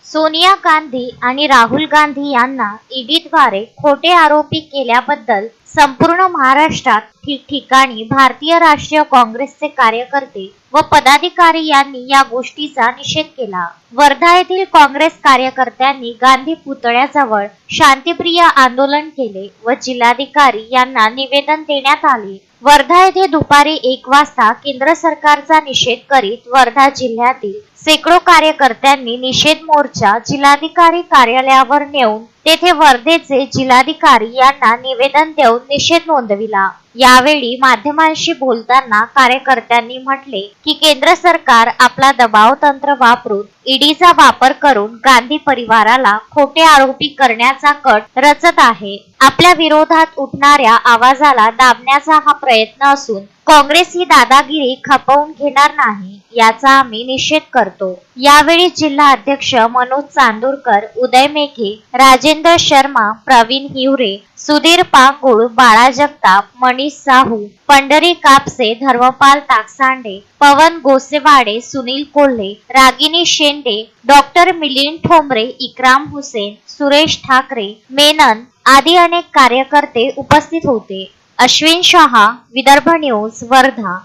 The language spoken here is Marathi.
सोनिया गांधी आणि राहुल गांधी यांना ईडीद्वारे खोटे आरोपी केल्याबद्दल संपूर्ण महाराष्ट्रात ठिकठिकाणी भारतीय राष्ट्रीय काँग्रेसचे कार्यकर्ते व पदाधिकारी यांनी या गोष्टीचा निषेध केला। वर्धा येथील काँग्रेस कार्यकर्त्यांनी गांधी पुतळ्याजवळ शांतिप्रिय आंदोलन केले व जिल्हाधिकारी यांना निवेदन देण्यात आले। वर्धा येथे दुपारी 1 वाजता केंद्र सरकारचा निषेध करीत वर्धा जिल्ह्यातील शेकडो कार्यकर्त्यांनी निषेध मोर्चा जिल्हाधिकारी कार्यालयावर नेऊन तेथे वर्धेचे जिल्हाधिकारी यांना निवेदन देऊन निषेध नोंदविला। यावेळी माध्यमांशी बोलताना कार्यकर्त्यांनी म्हटले की केंद्र सरकार आपला दबाव तंत्र वापरून ईडीचा वापर करून गांधी परिवाराला खोटे आरोपी करण्याचा कट रचत आहे। आपल्या विरोधात उठणाऱ्या आवाजाला दाबण्याचा हा प्रयत्न असून काँग्रेस ही दादागिरी खपवून घेणार नाही याचा आम्ही निषेध करतो। यावेळी जिल्हा अध्यक्ष मनोज चांदूरकर, उदय मेघे, राजेंद्र शर्मा, प्रवीण हिवरे, सुधीर पांगुळ, बाळा जगताप, मनीष साहू, पंढरी कापसे, धर्मपाल ताकसांडे, पवन गोसेवाडे, सुनील कोल्हे, रागिनी शेंडे, डॉक्टर मिलिंद ठोंबरे, इक्राम हुसेन, सुरेश ठाकरे, मेनन आदी अनेक कार्यकर्ते उपस्थित होते। अश्विन शहा, विदर्भ न्यूज, वर्धा।